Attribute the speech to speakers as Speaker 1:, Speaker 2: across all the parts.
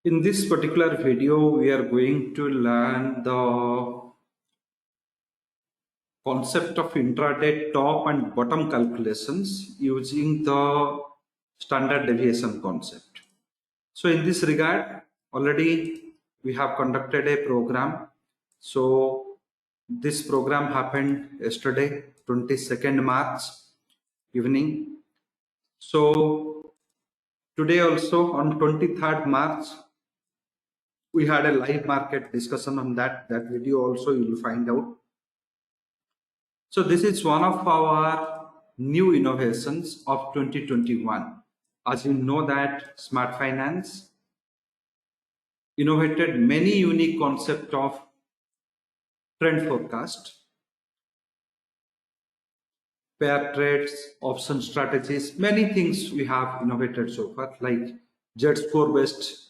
Speaker 1: In this particular video, we are going to learn the concept of intraday top and bottom calculations using the standard deviation concept. So in this regard, already we have conducted a program. So this program happened yesterday, 22nd March evening. So today also on 23rd March, we had a live market discussion on that video also you will find out. So this is one of our new innovations of 2021. As you know that Smart Finance innovated many unique concept of trend forecast, pair trades, option strategies, many things we have innovated so far, like Z-score based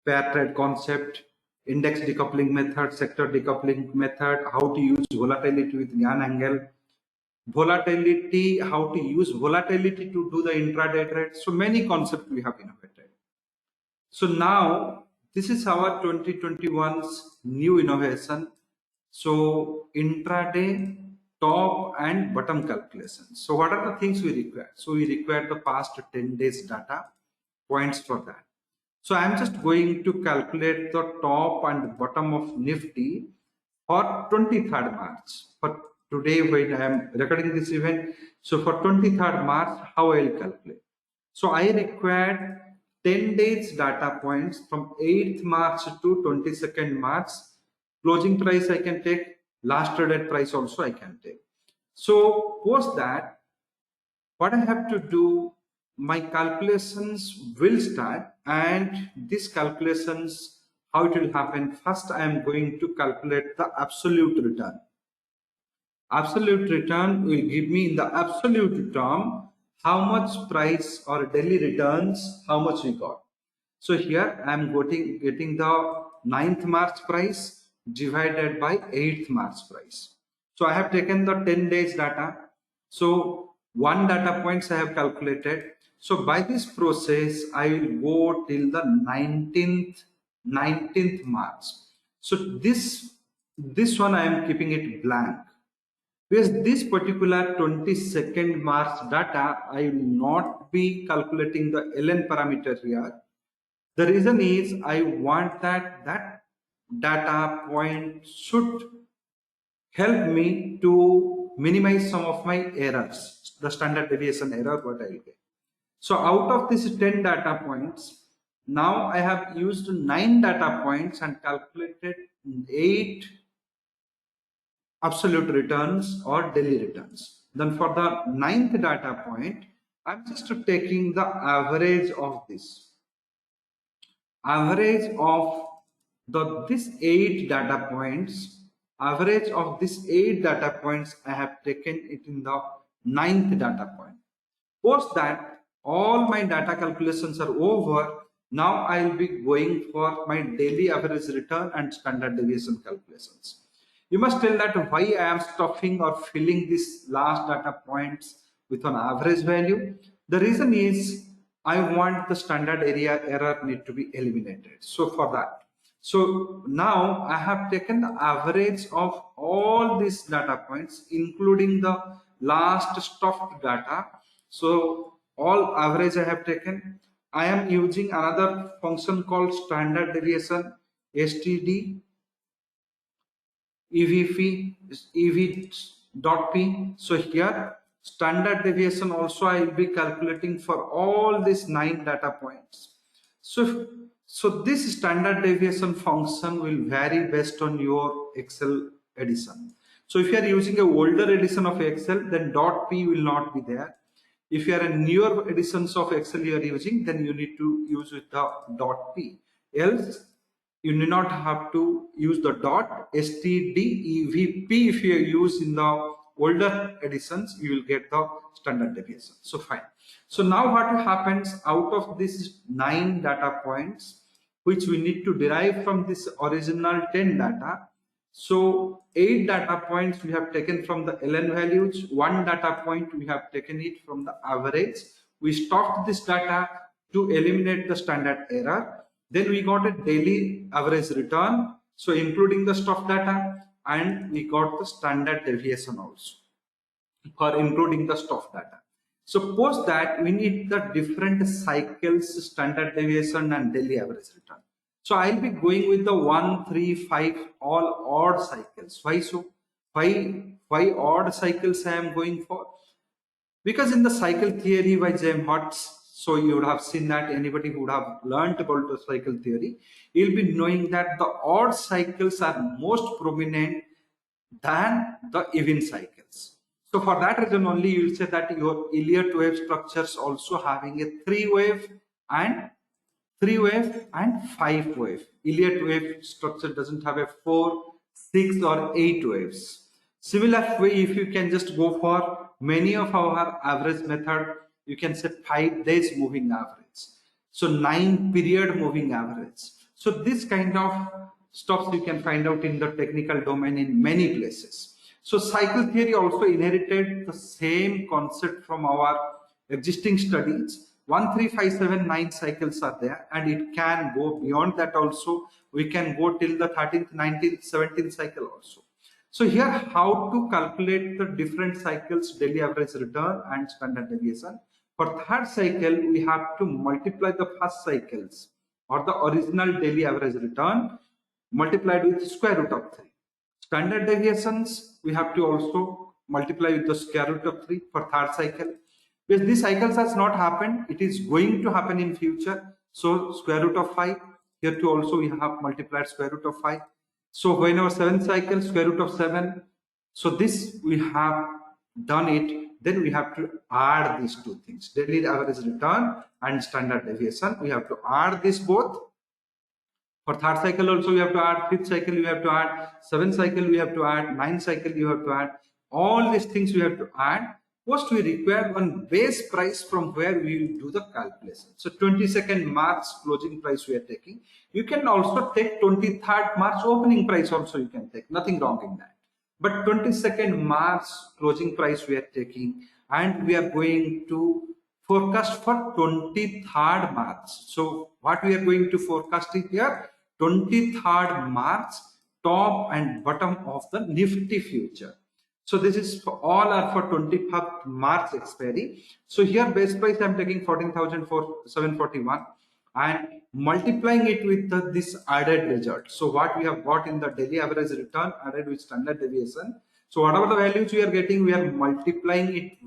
Speaker 1: pair trade concept, index decoupling method, sector decoupling method, how to use volatility with Gann angle, volatility, how to use volatility to do the intraday trade. So many concepts we have innovated. So now this is our 2021's new innovation. So intraday top and bottom calculations. So what are the things we require? So we require the past 10 days data points for that. So I'm just going to calculate the top and bottom of Nifty for 23rd March. For today, when I am recording this event, so for 23rd March, how I will calculate? So I required 10 days data points from 8th March to 22nd March. Closing price I can take, last traded price also I can take. So post that, what I have to do, my calculations will start, and these calculations, how it will happen. First, I am going to calculate the absolute return. Absolute return will give me in the absolute term how much price or daily returns, how much we got. So here I am getting the 9th March price divided by 8th March price. So I have taken the 10 days data. So one data points I have calculated. So by this process, I will go till the 19th March. So this one I am keeping it blank, because this particular 22nd March data, I will not be calculating the ln parameter here. The reason is I want that data point should help me to minimize some of my errors, the standard deviation error what I will get. So out of these 10 data points, now I have used 9 data points and calculated 8 absolute returns or daily returns. Then for the 9th data point, I'm just taking the average of this. Average of this 8 data points, average of this 8 data points, I have taken it in the 9th data point. Post that, all my data calculations are over. Now I will be going for my daily average return and standard deviation calculations. You must tell that why I am stuffing or filling this last data points with an average value. The reason is I want the standard area error need to be eliminated. So for that, so now I have taken the average of all these data points, including the last stuffed data. So all average I have taken. I am using another function called standard deviation, STD, EV.P. So here standard deviation also I will be calculating for all these 9 data points. So this standard deviation function will vary based on your Excel edition. So if you are using a older edition of Excel, then .P will not be there. If you are a newer editions of Excel you are using, then you need to use with the .P. Else you do not have to use the .stdevp. If you use in the older editions, you will get the standard deviation. So fine. So now what happens out of these 9 data points, which we need to derive from this original 10 data. So 8 data points we have taken from the ln values, 1 data point we have taken it from the average. We stopped this data to eliminate the standard error. Then we got a daily average return, so including the stock data, and we got the standard deviation also for including the stock data. So post that, we need the different cycles, standard deviation and daily average return. So I'll be going with the 1, 3, 5, all odd cycles. Why so? Why odd cycles I am going for? Because in the cycle theory by James Hotz, so you would have seen that anybody who would have learned about the cycle theory, you'll be knowing that the odd cycles are most prominent than the even cycles. So for that reason only, you will say that your Elliott wave structures also having a 3-wave and 5-wave. Elliott wave structure doesn't have a 4, 6 or 8 waves. Similar way, if you can just go for many of our average method, you can say 5 days moving average. So 9 period moving average. So this kind of stuff you can find out in the technical domain in many places. So cycle theory also inherited the same concept from our existing studies. 1, 3, 5, 7, 9 cycles are there, and it can go beyond that also. We can go till the 13th, 19th, 17th cycle also. So here, how to calculate the different cycles, daily average return and standard deviation. For third cycle, we have to multiply the first cycles or the original daily average return multiplied with square root of 3. Standard deviations, we have to also multiply with the square root of 3 for third cycle. Because this cycles has not happened, it is going to happen in future. So square root of 5, here too also we have multiplied square root of 5. So when our 7th cycle, square root of 7. So this we have done it. Then we have to add these two things, daily average return and standard deviation. We have to add this both. For third cycle also we have to add, fifth cycle we have to add, 7th cycle we have to add, 9th cycle you have to add. All these things we have to add. First, we require one base price from where we will do the calculation. So 22nd March closing price we are taking. You can also take 23rd March opening price also you can take. Nothing wrong in that. But 22nd March closing price we are taking, and we are going to forecast for 23rd March. So what we are going to forecast is here 23rd March top and bottom of the Nifty future. So this is for all are for 25th March expiry. So here base price I am taking 14,741 and multiplying it with this added result. So what we have got in the daily average return added with standard deviation. So whatever the values we are getting, we are multiplying it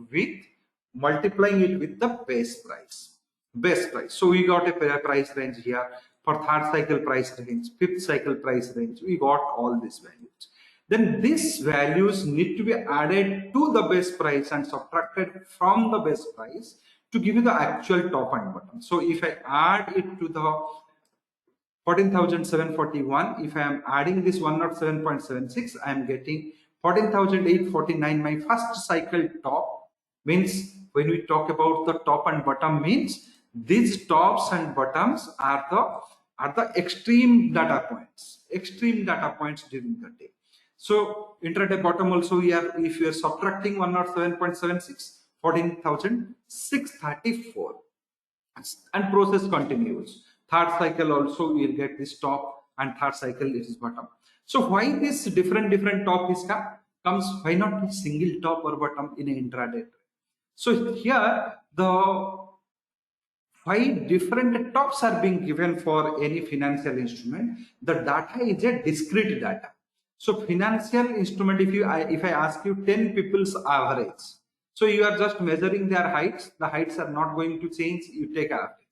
Speaker 1: with the base price. So we got a price range here for third cycle price range, fifth cycle price range. We got all these values. Then these values need to be added to the base price and subtracted from the base price to give you the actual top and bottom. So if I add it to the 14,741, if I am adding this 107.76, I am getting 14,849. My first cycle top means, when we talk about the top and bottom, means these tops and bottoms are the extreme data points during the day. So intraday bottom also, if you are subtracting 107.76, 14,634, and process continues. Third cycle also we will get this top, and third cycle it is bottom. So why this different top is comes? Why not a single top or bottom in an intraday? So here the 5 different tops are being given for any financial instrument. The data is a discrete data. So financial instrument, if I ask you 10 people's average, so you are just measuring their heights. The heights are not going to change. You take average.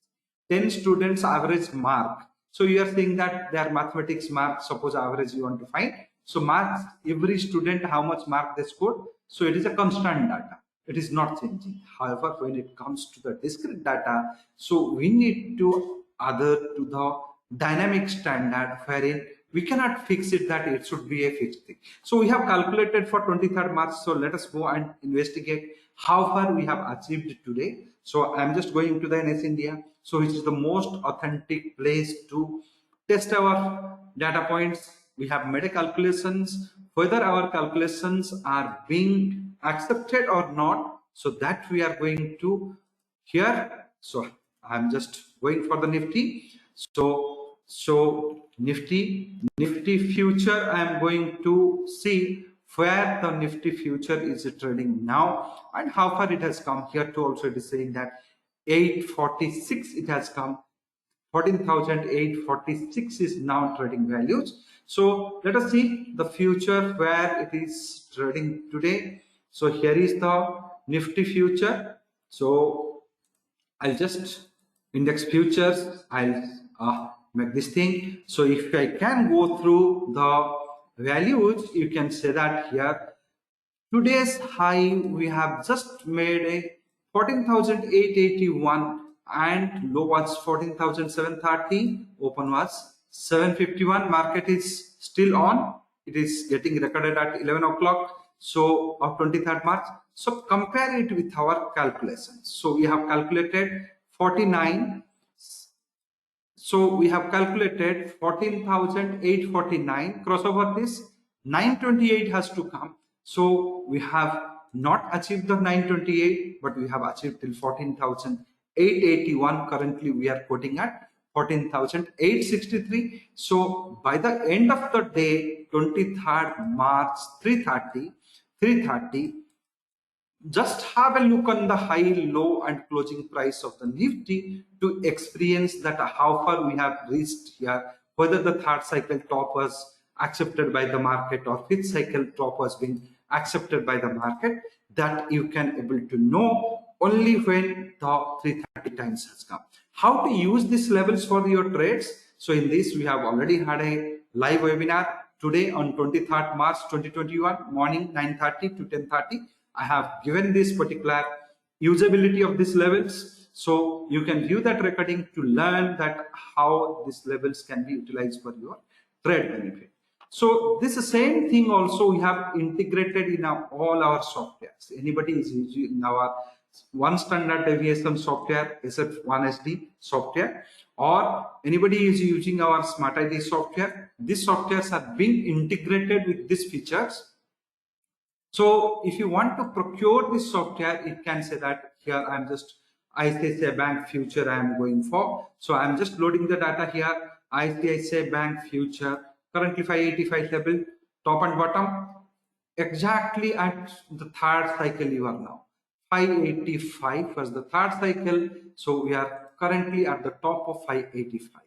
Speaker 1: 10 students average mark. So you are saying that their mathematics mark, suppose average you want to find. So marks, every student how much mark they scored. So it is a constant data. It is not changing. However, when it comes to the discrete data, so we need to adhere to the dynamic standard, wherein we cannot fix it that it should be a fixed thing. So we have calculated for 23rd March. So let us go and investigate how far we have achieved today. So I'm just going to the NS India. So which is the most authentic place to test our data points. We have made a calculations, whether our calculations are being accepted or not. So that we are going to here. So I'm just going for the Nifty. So So Nifty future, I am going to see where the Nifty future is trading now and how far it has come. Here to also it is saying that 846 it has come. 14,846 is now trading values. So let us see the future where it is trading today. So here is the Nifty future. So I'll just index futures. I'll make this thing. So if I can go through the values, you can say that here today's high we have just made a 14,881 and low was 14,730, open was 751. Market is still on. It is getting recorded at 11 o'clock. So of 23rd March. So compare it with our calculations. So we have calculated 49. So we have calculated 14,849. Crossover this 928 has to come. So we have not achieved the 928, but we have achieved till 14,881. Currently we are quoting at 14,863. So by the end of the day, 23rd March, 330, just have a look on the high, low and closing price of the Nifty to experience that how far we have reached here, whether the third cycle top was accepted by the market or fifth cycle top was being accepted by the market. That you can able to know only when the 330 times has come. How to use these levels for your trades? So in this we have already had a live webinar today on 23rd March 2021 morning 9:30 to 10:30. I have given this particular usability of these levels. So you can view that recording to learn that how these levels can be utilized for your trade benefit. So this same thing also we have integrated in all our softwares. Anybody is using our one standard deviation software, SF1SD software, or anybody is using our Smart ID software, these softwares are being integrated with these features. So if you want to procure this software, it can say that here ICICI Bank future I am going for. So I'm just loading the data here. ICICI Bank future, currently 585 level, top and bottom, exactly at the third cycle you are now. 585 was the third cycle. So we are currently at the top of 585.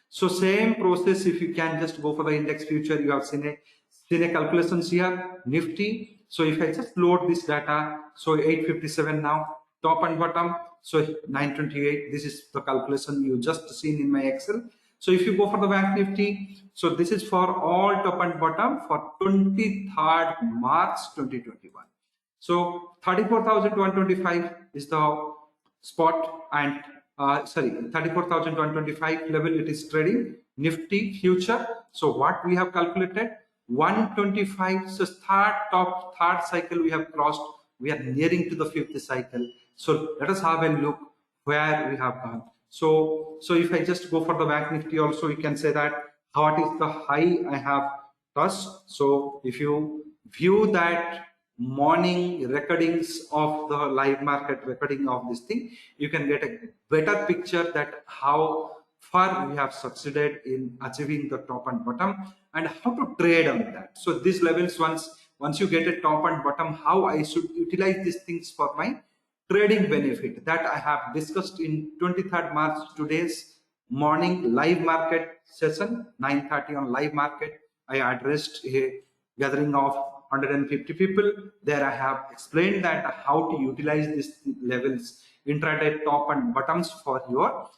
Speaker 1: So same process, if you can just go for the index future, you have seen a calculations here, Nifty. So if I just load this data, so 857 now, top and bottom, so 928, this is the calculation you just seen in my Excel. So if you go for the Bank Nifty, so this is for all top and bottom for 23rd March 2021. So 34,125 is the spot and 34,125 level it is trading Nifty future. So what we have calculated 125. So third cycle we have crossed. We are nearing to the fifth cycle. So let us have a look where we have gone. So if I just go for the Bank Nifty also, you can say that what is the high I have touched. So if you view that morning recordings of the live market recording of this thing, you can get a better picture that how far we have succeeded in achieving the top and bottom and how to trade on that. So these levels, once you get a top and bottom, how I should utilize these things for my trading benefit, that I have discussed in 23rd March today's morning live market session 9:30 on live market. I addressed a gathering of 150 people. There I have explained that how to utilize these levels intraday top and bottoms for your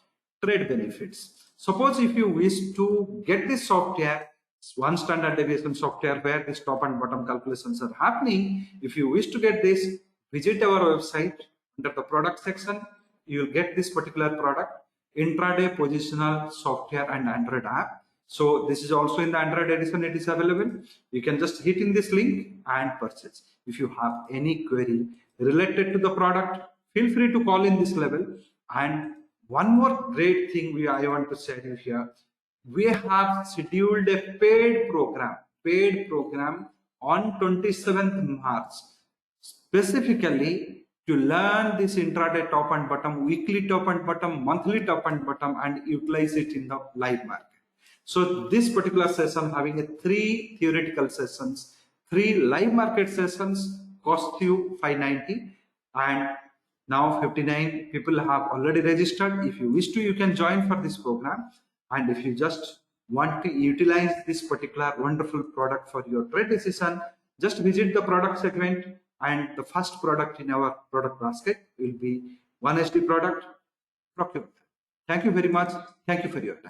Speaker 1: trade benefits. Suppose if you wish to get this software, one standard deviation software where this top and bottom calculations are happening, if you wish to get this, visit our website. Under the product section, you will get this particular product, intraday positional software and Android app. So this is also in the Android edition, it is available. You can just hit in this link and purchase. If you have any query related to the product, feel free to call in this level. And one more great thing I want to say here, we have scheduled a paid program on 27th March, specifically to learn this intraday top and bottom, weekly top and bottom, monthly top and bottom, and utilize it in the live market. So this particular session having a 3 theoretical sessions, 3 live market sessions cost you 590, and now 59 people have already registered. If you wish to, you can join for this program. And if you just want to utilize this particular wonderful product for your trade decision, just visit the product segment, and the first product in our product basket will be 1SD product procurement. Thank you very much. Thank you for your time.